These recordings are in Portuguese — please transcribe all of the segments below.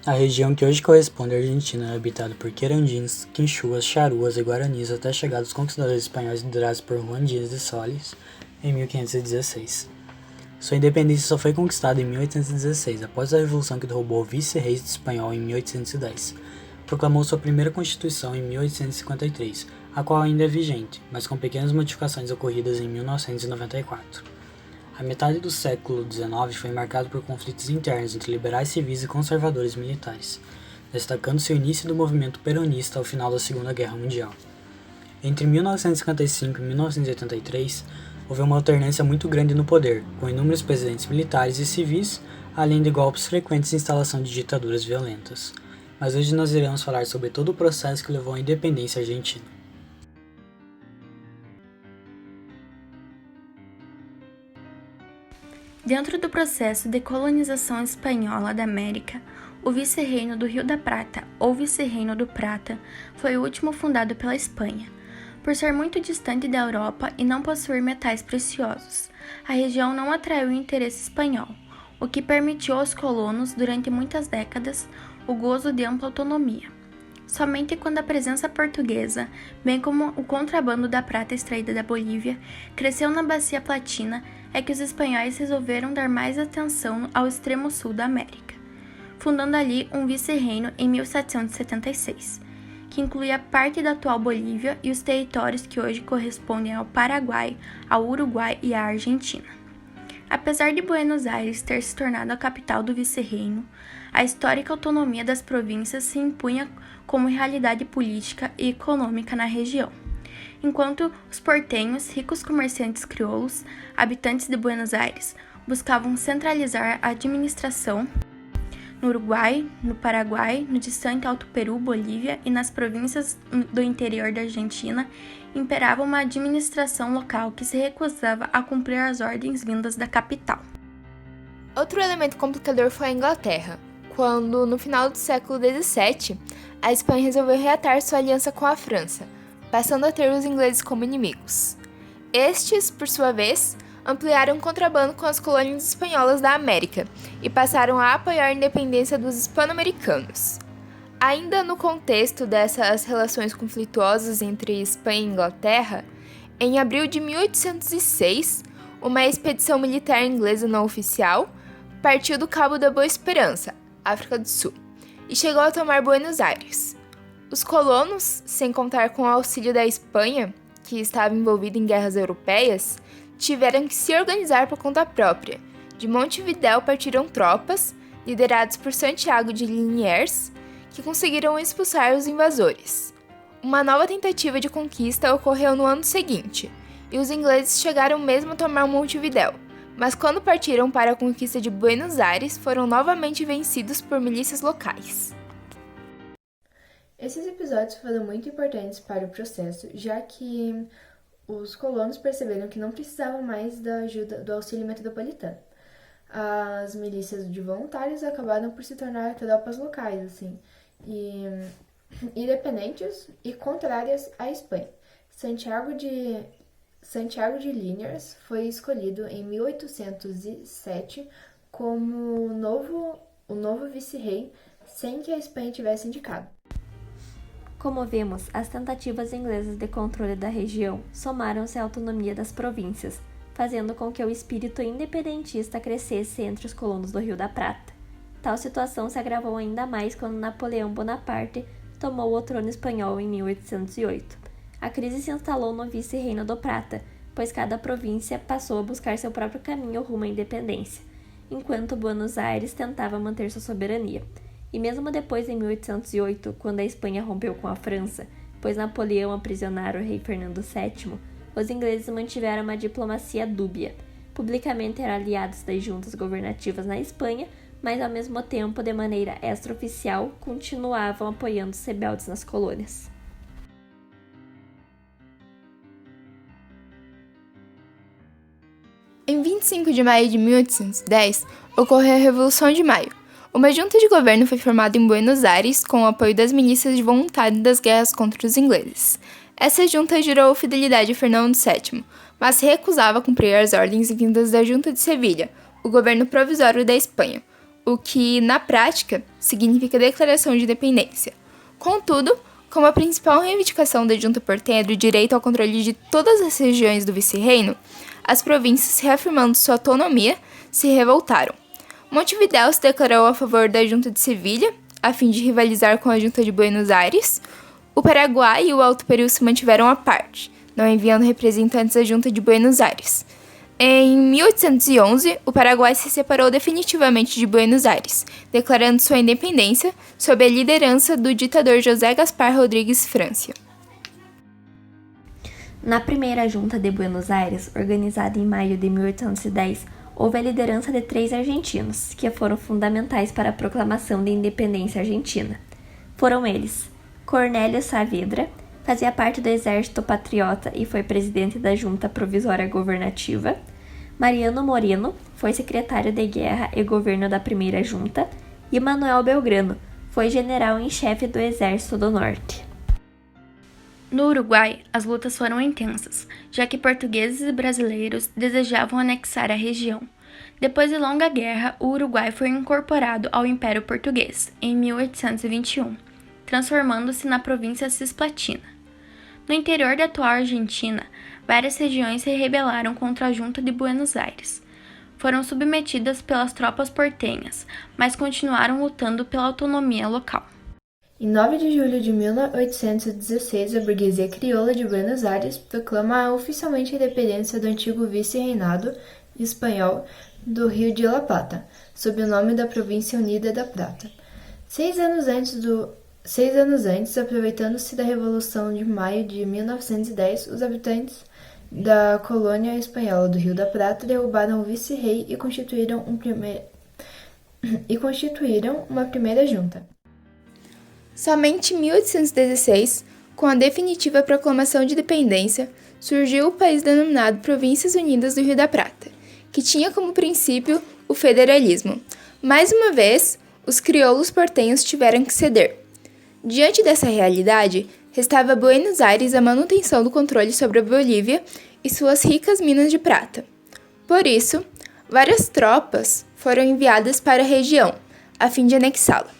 A região que hoje corresponde à Argentina era habitada por querandins, quinchuas, charruas e guaranis até a chegada dos conquistadores espanhóis liderados por Juan Díaz de Solís em 1516. Sua independência só foi conquistada em 1816, após a revolução que derrubou o vice-rei espanhol em 1810. Proclamou sua primeira constituição em 1853, a qual ainda é vigente, mas com pequenas modificações ocorridas em 1994. A metade do século XIX foi marcado por conflitos internos entre liberais civis e conservadores militares, destacando-se o início do movimento peronista ao final da Segunda Guerra Mundial. Entre 1955 e 1983, houve uma alternância muito grande no poder, com inúmeros presidentes militares e civis, além de golpes frequentes e instalação de ditaduras violentas. Mas hoje nós iremos falar sobre todo o processo que levou à independência argentina. Dentro do processo de colonização espanhola da América, o vice-reino do Rio da Prata, ou vice-reino do Prata, foi o último fundado pela Espanha. Por ser muito distante da Europa e não possuir metais preciosos, a região não atraiu o interesse espanhol, o que permitiu aos colonos, durante muitas décadas, o gozo de ampla autonomia. Somente quando a presença portuguesa, bem como o contrabando da prata extraída da Bolívia, cresceu na Bacia Platina, é que os espanhóis resolveram dar mais atenção ao extremo sul da América, fundando ali um vice-reino em 1776, que incluía parte da atual Bolívia e os territórios que hoje correspondem ao Paraguai, ao Uruguai e à Argentina. Apesar de Buenos Aires ter se tornado a capital do vice-reino, a histórica autonomia das províncias se impunha como realidade política e econômica na região, enquanto os portenhos, ricos comerciantes crioulos, habitantes de Buenos Aires, buscavam centralizar a administração no Uruguai, no Paraguai, no distante Alto Peru, Bolívia e nas províncias do interior da Argentina, imperava uma administração local que se recusava a cumprir as ordens vindas da capital. Outro elemento complicador foi a Inglaterra, quando, no final do século XVII, a Espanha resolveu reatar sua aliança com a França, passando a ter os ingleses como inimigos. Estes, por sua vez, ampliaram o contrabando com as colônias espanholas da América e passaram a apoiar a independência dos hispano-americanos. Ainda no contexto dessas relações conflituosas entre Espanha e Inglaterra, em abril de 1806, uma expedição militar inglesa não oficial partiu do Cabo da Boa Esperança, África do Sul, e chegou a tomar Buenos Aires. Os colonos, sem contar com o auxílio da Espanha, que estava envolvida em guerras europeias, tiveram que se organizar por conta própria. De Montevidéu partiram tropas, lideradas por Santiago de Liniers, que conseguiram expulsar os invasores. Uma nova tentativa de conquista ocorreu no ano seguinte, e os ingleses chegaram mesmo a tomar Montevidéu, mas quando partiram para a conquista de Buenos Aires, foram novamente vencidos por milícias locais. Esses episódios foram muito importantes para o processo, já que os colonos perceberam que não precisavam mais da ajuda do auxílio metropolitano. As milícias de voluntários acabaram por se tornar tropas locais, e independentes e contrárias à Espanha. Santiago de Liniers foi escolhido em 1807 como o novo vice-rei, sem que a Espanha tivesse indicado. Como vimos, as tentativas inglesas de controle da região somaram-se à autonomia das províncias, fazendo com que o espírito independentista crescesse entre os colonos do Rio da Prata. Tal situação se agravou ainda mais quando Napoleão Bonaparte tomou o trono espanhol em 1808. A crise se instalou no vice-reino do Prata, pois cada província passou a buscar seu próprio caminho rumo à independência, enquanto Buenos Aires tentava manter sua soberania. E mesmo depois, em 1808, quando a Espanha rompeu com a França, pois Napoleão aprisionara o rei Fernando VII, os ingleses mantiveram uma diplomacia dúbia. Publicamente eram aliados das juntas governativas na Espanha, mas ao mesmo tempo, de maneira extraoficial, continuavam apoiando os rebeldes nas colônias. Em 25 de maio de 1810, ocorreu a Revolução de Maio. Uma junta de governo foi formada em Buenos Aires com o apoio das milícias de voluntários das guerras contra os ingleses. Essa junta jurou fidelidade a Fernando VII, mas se recusava a cumprir as ordens vindas da Junta de Sevilha, o governo provisório da Espanha. o que, na prática, significa declaração de independência. Contudo, como a principal reivindicação da junta portenha era o direito ao controle de todas as regiões do vice-reino, as províncias, reafirmando sua autonomia, se revoltaram. Montevidéu se declarou a favor da junta de Sevilha, a fim de rivalizar com a junta de Buenos Aires. O Paraguai e o Alto Peru se mantiveram à parte, não enviando representantes à junta de Buenos Aires. Em 1811, o Paraguai se separou definitivamente de Buenos Aires, declarando sua independência sob a liderança do ditador José Gaspar Rodrigues Francia. Na primeira junta de Buenos Aires, organizada em maio de 1810, houve a liderança de 3 argentinos, que foram fundamentais para a proclamação da independência argentina. Foram eles: Cornélio Saavedra, fazia parte do Exército Patriota e foi presidente da Junta Provisória Governativa; Mariano Moreno, foi secretário de Guerra e Governo da Primeira Junta; e Manuel Belgrano, foi general em chefe do Exército do Norte. No Uruguai, as lutas foram intensas, já que portugueses e brasileiros desejavam anexar a região. Depois de longa guerra, o Uruguai foi incorporado ao Império Português, em 1821, transformando-se na província Cisplatina. No interior da atual Argentina, várias regiões se rebelaram contra a Junta de Buenos Aires. Foram submetidas pelas tropas portenhas, mas continuaram lutando pela autonomia local. Em 9 de julho de 1816, a burguesia crioula de Buenos Aires proclama oficialmente a independência do antigo vice-reinado espanhol do Rio de la Plata, sob o nome da Província Unida da Prata. 6 anos antes, aproveitando-se da Revolução de Maio de 1910, os habitantes da colônia espanhola do Rio da Prata derrubaram o vice-rei e constituíram uma primeira junta. Somente em 1816, com a definitiva proclamação de independência, surgiu o país denominado Províncias Unidas do Rio da Prata, que tinha como princípio o federalismo. Mais uma vez, os crioulos portenhos tiveram que ceder. Diante dessa realidade, restava a Buenos Aires a manutenção do controle sobre a Bolívia e suas ricas minas de prata. Por isso, várias tropas foram enviadas para a região, a fim de anexá-la.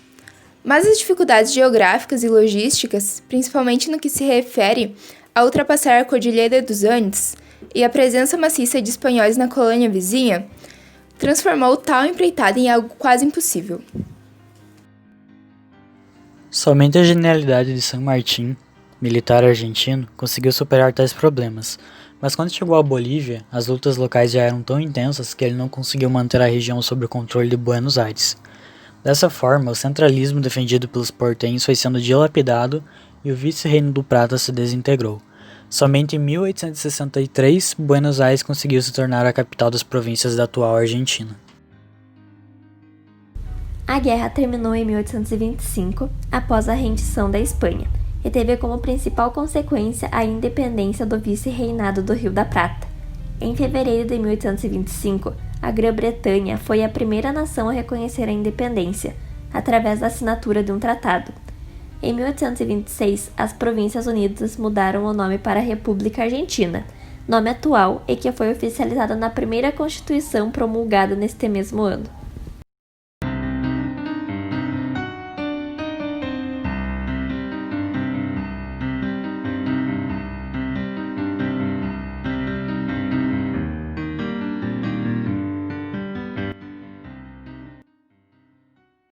Mas as dificuldades geográficas e logísticas, principalmente no que se refere a ultrapassar a Cordilheira dos Andes e a presença maciça de espanhóis na colônia vizinha, transformou tal empreitada em algo quase impossível. Somente a genialidade de San Martín, militar argentino, conseguiu superar tais problemas, mas quando chegou à Bolívia, as lutas locais já eram tão intensas que ele não conseguiu manter a região sob o controle de Buenos Aires. Dessa forma, o centralismo defendido pelos portenhos foi sendo dilapidado e o vice-reino do Prata se desintegrou. Somente em 1863, Buenos Aires conseguiu se tornar a capital das províncias da atual Argentina. A guerra terminou em 1825, após a rendição da Espanha, e teve como principal consequência a independência do vice-reinado do Rio da Prata. Em fevereiro de 1825, a Grã-Bretanha foi a primeira nação a reconhecer a independência, através da assinatura de um tratado. Em 1826, as Províncias Unidas mudaram o nome para República Argentina, nome atual e que foi oficializado na primeira Constituição promulgada neste mesmo ano.